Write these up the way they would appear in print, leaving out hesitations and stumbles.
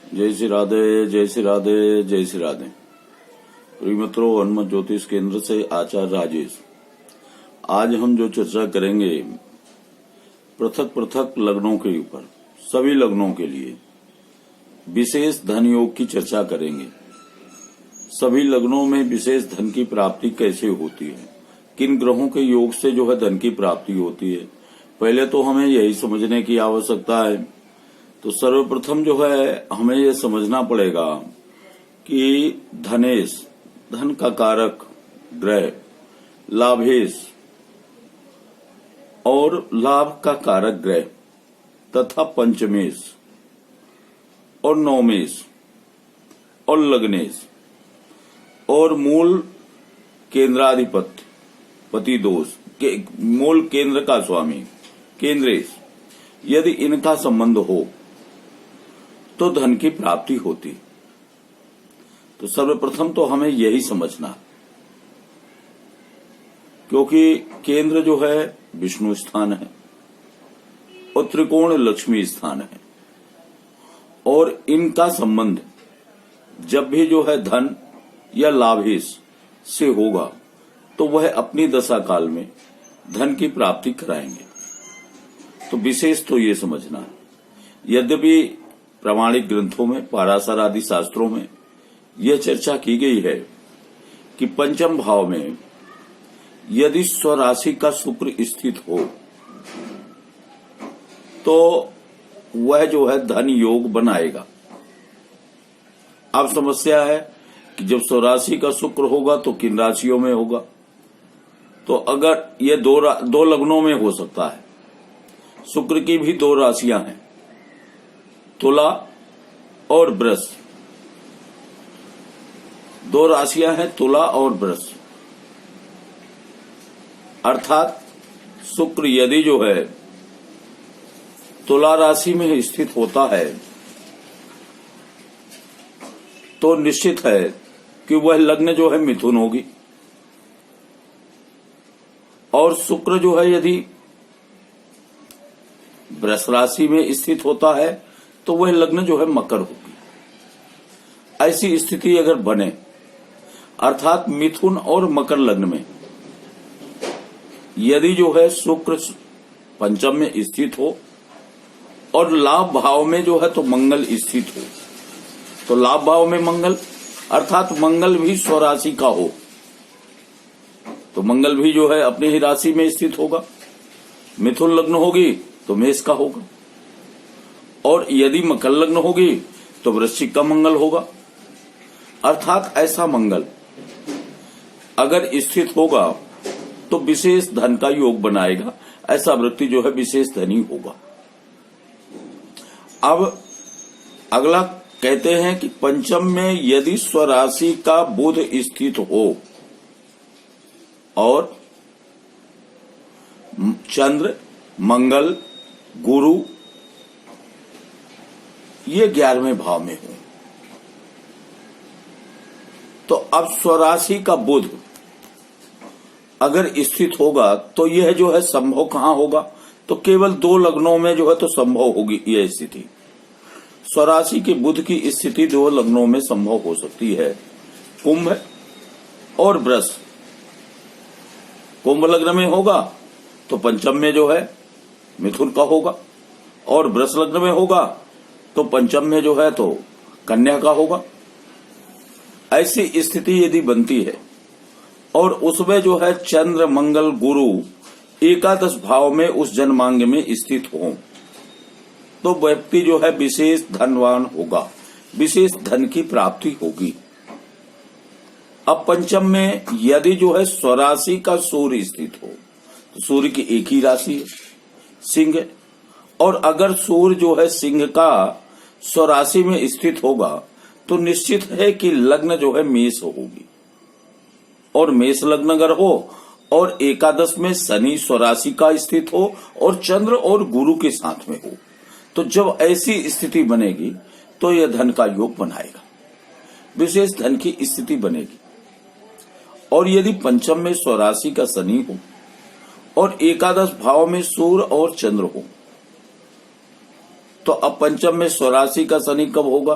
जय श्री राधे, जय श्री राधे, जय श्री राधे। प्रिय मित्रों, हनुमत ज्योतिष केंद्र से आचार्य राजेश। आज हम जो चर्चा करेंगे पृथक पृथक लग्नों के ऊपर, सभी लग्नों के लिए विशेष धन योग की चर्चा करेंगे। सभी लग्नों में विशेष धन की प्राप्ति कैसे होती है, किन ग्रहों के योग से जो है धन की प्राप्ति होती है, पहले तो हमें यही समझने की आवश्यकता है। तो सर्वप्रथम जो है हमें यह समझना पड़ेगा कि धनेश, धन का कारक ग्रह, लाभेश और लाभ का कारक ग्रह तथा पंचमेश और नवमेश और लग्नेश और मूल केंद्राधिपति पति दोष के मूल केंद्र का स्वामी केंद्रेश, यदि इनका संबंध हो तो धन की प्राप्ति होती। तो सर्वप्रथम तो हमें यही समझना, क्योंकि केंद्र जो है विष्णु स्थान है और त्रिकोण लक्ष्मी स्थान है, और इनका संबंध जब भी जो है धन या लाभेश से होगा तो वह अपनी दशा काल में धन की प्राप्ति कराएंगे। तो विशेष तो ये समझना है, यद्यपि प्रामाणिक ग्रंथों में, पाराशर आदि शास्त्रों में यह चर्चा की गई है कि पंचम भाव में यदि स्वराशि का शुक्र स्थित हो तो वह जो है धन योग बनाएगा। अब समस्या है कि जब स्वराशि का शुक्र होगा तो किन राशियों में होगा। तो अगर ये दो लग्नों में हो सकता है, शुक्र की भी दो राशियां हैं, तुला और वृष। दो राशियां हैं तुला और वृष, अर्थात शुक्र यदि जो है तुला राशि में स्थित होता है तो निश्चित है कि वह लग्न जो है मिथुन होगी, और शुक्र जो है यदि वृष राशि में स्थित होता है तो वह लग्न जो है मकर होगी। ऐसी स्थिति अगर बने, अर्थात मिथुन और मकर लग्न में यदि जो है शुक्र पंचम में स्थित हो और लाभ भाव में जो है तो मंगल स्थित हो, तो लाभ भाव में मंगल अर्थात मंगल भी स्वराशि का हो तो मंगल भी जो है अपनी ही राशि में स्थित होगा। मिथुन लग्न होगी तो मेष का होगा, और यदि मकर लग्न होगी तो वृश्चिक का मंगल होगा। अर्थात ऐसा मंगल अगर स्थित होगा तो विशेष धन का योग बनाएगा। ऐसा व्यक्ति जो है विशेष धनी होगा। अब अगला कहते हैं कि पंचम में यदि स्वराशि का बुध स्थित हो और चंद्र, मंगल, गुरु ये 11वें भाव में हो, तो अब स्वराशि का बुध अगर स्थित होगा तो यह जो है संभव कहां होगा, तो केवल दो लग्नों में जो है तो संभव होगी यह स्थिति। स्वराशि के बुध की स्थिति दो लग्नों में संभव हो सकती है, कुंभ और वृष। कुंभ लग्न में होगा तो पंचम में जो है मिथुन का होगा, और वृष लग्न में होगा तो पंचम में जो है तो कन्या का होगा। ऐसी स्थिति यदि बनती है और उसमें जो है चंद्र, मंगल, गुरु एकादश भाव में उस जन्मांग में स्थित हो तो व्यक्ति जो है विशेष धनवान होगा, विशेष धन की प्राप्ति होगी। अब पंचम में यदि जो है स्वराशि का सूर्य स्थित हो तो सूर्य की एक ही राशि है सिंह, और अगर सूर्य जो है सिंह का स्वराशि में स्थित होगा तो निश्चित है कि लग्न जो है मेष होगी, और मेष लग्न अगर हो और एकादश में शनि स्वराशि का स्थित हो और चंद्र और गुरु के साथ में हो, तो जब ऐसी स्थिति बनेगी तो यह धन का योग बनाएगा, विशेष धन की स्थिति बनेगी। और यदि पंचम में स्वराशि का शनि हो और एकादश भाव में सूर्य और चंद्र हो, तो अब पंचम में स्वराशि का शनि कब होगा,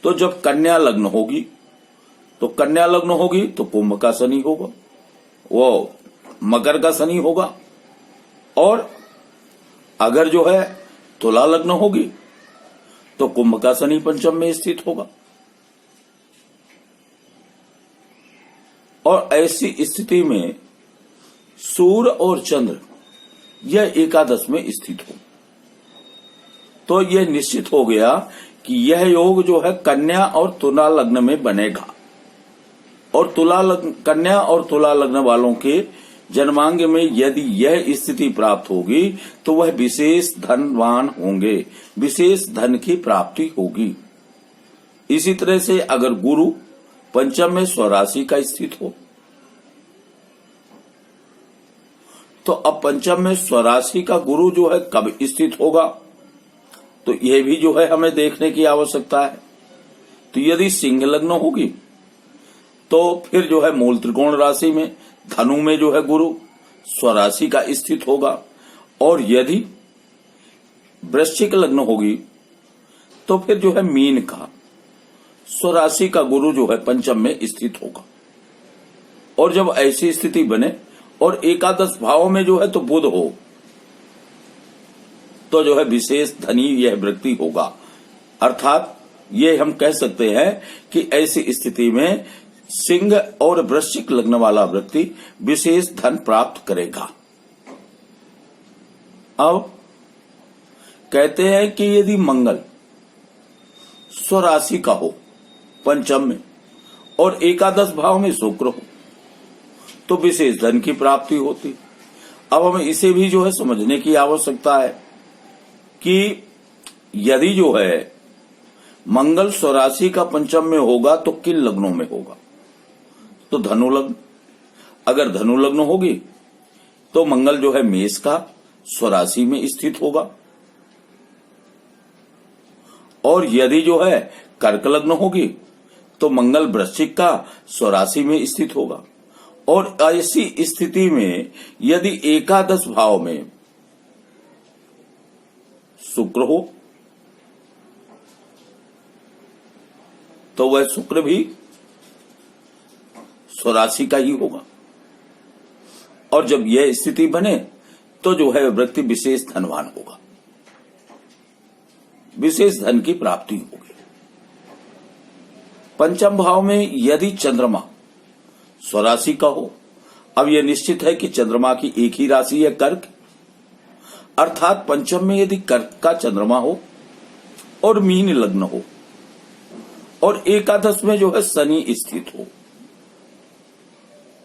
तो जब कन्या लग्न होगी तो कुंभ का शनि होगा, वो मकर का शनि होगा। और अगर जो है तुला लग्न होगी तो कुंभ का शनि पंचम में स्थित होगा। और ऐसी स्थिति में सूर्य और चंद्र यह एकादश में स्थित हो, तो यह निश्चित हो गया कि यह योग जो है कन्या और तुला लग्न में बनेगा। और कन्या और तुला लग्न वालों के जन्मांग में यदि यह स्थिति प्राप्त होगी तो वह विशेष धनवान होंगे, विशेष धन की प्राप्ति होगी। इसी तरह से अगर गुरु पंचम में स्वराशि का स्थित हो, तो अब पंचम में स्वराशि का गुरु जो है कब स्थित होगा, तो यह भी जो है हमें देखने की आवश्यकता है। तो यदि सिंह लग्न होगी तो फिर जो है मूल त्रिकोण राशि में धनु में जो है गुरु स्वराशि का स्थित होगा। और यदि वृश्चिक लग्न होगी तो फिर जो है मीन का स्वराशि का गुरु जो है पंचम में स्थित होगा। और जब ऐसी स्थिति बने और एकादश भाव में जो है तो बुध हो, तो जो है विशेष धनी यह व्यक्ति होगा। अर्थात ये हम कह सकते हैं कि ऐसी स्थिति में सिंह और वृश्चिक लग्न वाला व्यक्ति विशेष धन प्राप्त करेगा। अब कहते हैं कि यदि मंगल स्वराशि का हो पंचम में और एकादश भाव में शुक्र हो तो विशेष धन की प्राप्ति होती। अब हमें इसे भी जो है समझने की आवश्यकता है कि यदि जो है मंगल स्वराशि का पंचम में होगा तो किन लग्नों में होगा, तो धनु लग्न। अगर धनु लग्न होगी तो मंगल जो है मेष का स्वराशि में स्थित होगा। और यदि जो है कर्क लग्न होगी तो मंगल वृश्चिक का स्वराशि में स्थित होगा। और ऐसी स्थिति में यदि एकादश भाव में शुक्र हो तो वह शुक्र भी स्वराशि का ही होगा। और जब यह स्थिति बने तो जो है व्यक्ति विशेष धनवान होगा, विशेष धन की प्राप्ति होगी। पंचम भाव में यदि चंद्रमा स्वराशि का हो, अब यह निश्चित है कि चंद्रमा की एक ही राशि है कर्क, अर्थात पंचम में यदि कर्क का चंद्रमा हो और मीन लग्न हो और एकादश में जो है शनि स्थित हो,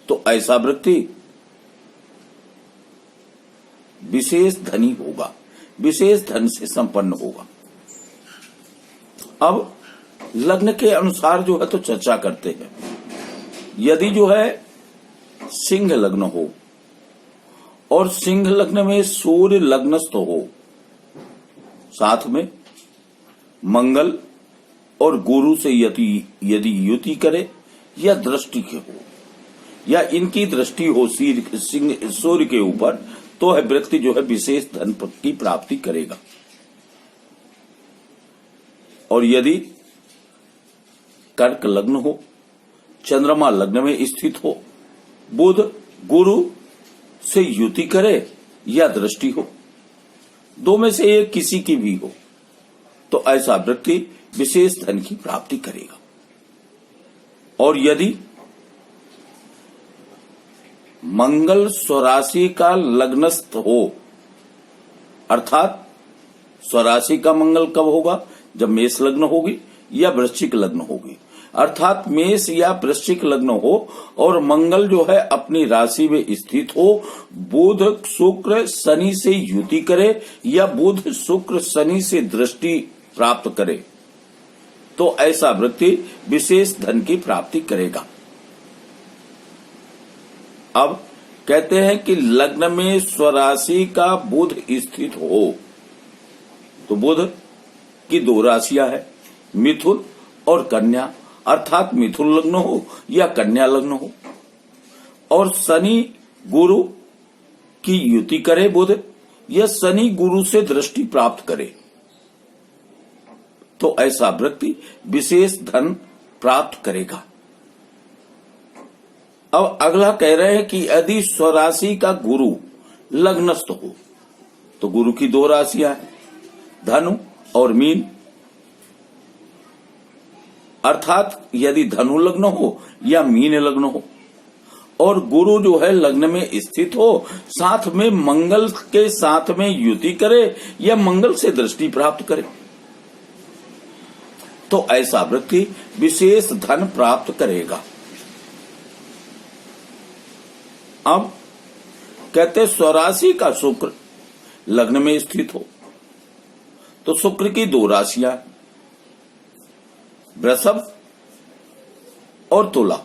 तो ऐसा व्यक्ति विशेष धनी होगा, विशेष धन से संपन्न होगा। अब लग्न के अनुसार जो है तो चर्चा करते हैं। यदि जो है सिंह लग्न हो और सिंह लग्न में सूर्य लग्नस्थ हो, साथ में मंगल और गुरु से यदि युति करे या दृष्टि के हो या इनकी दृष्टि हो सूर्य के ऊपर, तो है व्यक्ति जो है विशेष धन की प्राप्ति करेगा। और यदि कर्क लग्न हो, चंद्रमा लग्न में स्थित हो, बुध गुरु से युति करे या दृष्टि हो, दो में से एक किसी की भी हो, तो ऐसा व्यक्ति विशेष धन की प्राप्ति करेगा। और यदि मंगल स्वराशि का लग्नस्थ हो, अर्थात स्वराशि का मंगल कब होगा, जब मेष लग्न होगी या वृश्चिक लग्न होगी, अर्थात मेष या वृश्चिक लग्न हो और मंगल जो है अपनी राशि में स्थित हो, बुध शुक्र शनि से युति करे या बुध शुक्र शनि से दृष्टि प्राप्त करे, तो ऐसा व्यक्ति विशेष धन की प्राप्ति करेगा। अब कहते हैं कि लग्न में स्वराशि का बुध स्थित हो, तो बुध की दो राशियां है, मिथुन और कन्या, अर्थात मिथुन लग्न हो या कन्या लग्न हो, और शनि गुरु की युति करे बुध या शनि गुरु से दृष्टि प्राप्त करे, तो ऐसा व्यक्ति विशेष धन प्राप्त करेगा। अब अगला कह रहे हैं कि यदि स्वराशि का गुरु लग्नस्थ हो, तो गुरु की दो राशियां हैं, धनु और मीन। अर्थात यदि धनु लग्न हो या मीन लग्न हो और गुरु जो है लग्न में स्थित हो, साथ में मंगल के साथ में युति करे या मंगल से दृष्टि प्राप्त करे, तो ऐसा व्यक्ति विशेष धन प्राप्त करेगा। अब कहते स्वराशि का शुक्र लग्न में स्थित हो, तो शुक्र की दो राशियां, वृषभ और तुला।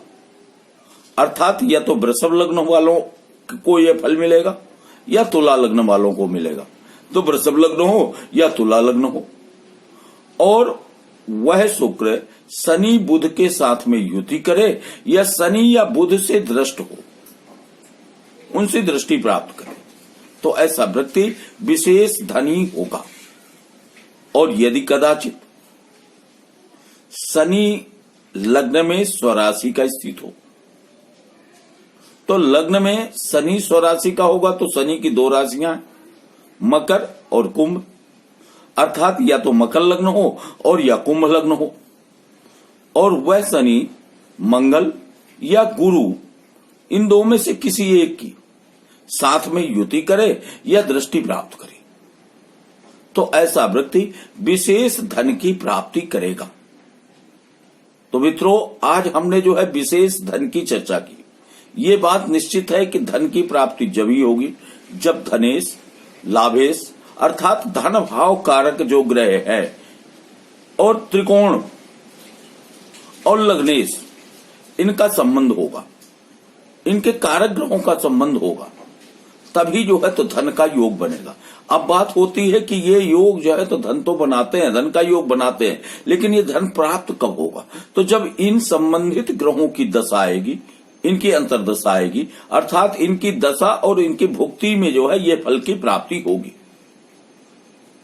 अर्थात या तो वृषभ लग्न वालों को यह फल मिलेगा या तुला लग्न वालों को मिलेगा। तो वृषभ लग्न हो या तुला लग्न हो और वह शुक्र शनि बुध के साथ में युति करे या शनि या बुध से दृष्ट हो, उनसे दृष्टि प्राप्त करे, तो ऐसा व्यक्ति विशेष धनी होगा। और यदि कदाचित शनि लग्न में स्वराशि का स्थित हो, तो लग्न में शनि स्वराशि का होगा तो शनि की दो राशियां मकर और कुंभ। अर्थात या तो मकर लग्न हो और या कुंभ लग्न हो और वह शनि मंगल या गुरु इन दो में से किसी एक की साथ में युति करे या दृष्टि प्राप्त करे, तो ऐसा व्यक्ति विशेष धन की प्राप्ति करेगा। तो मित्रों, आज हमने जो है विशेष धन की चर्चा की। ये बात निश्चित है कि धन की प्राप्ति जब ही होगी जब धनेश, लाभेश अर्थात धन भाव कारक जो ग्रह है और त्रिकोण और लग्नेश इनका संबंध होगा, इनके कारक ग्रहों का संबंध होगा, तभी जो है तो धन का योग बनेगा। अब बात होती है कि ये योग जो है तो धन तो बनाते हैं, धन का योग बनाते हैं, लेकिन ये धन प्राप्त कब होगा? तो जब इन संबंधित ग्रहों की दशा आएगी, इनकी अंतर्दशा आएगी, अर्थात इनकी दशा और इनकी भुक्ति में जो है ये फल की प्राप्ति होगी।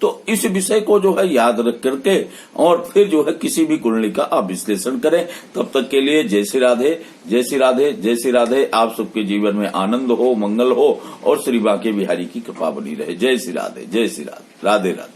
तो इस विषय को जो है याद रख करके और फिर जो है किसी भी कुंडली का आप विश्लेषण करें। तब तक के लिए जय श्री राधे, जय श्री राधे, जय श्री राधे। आप सबके जीवन में आनंद हो, मंगल हो और श्री बांके बिहारी की कृपा बनी रहे। जय श्री राधे, जय श्री राधे, राधे राधे।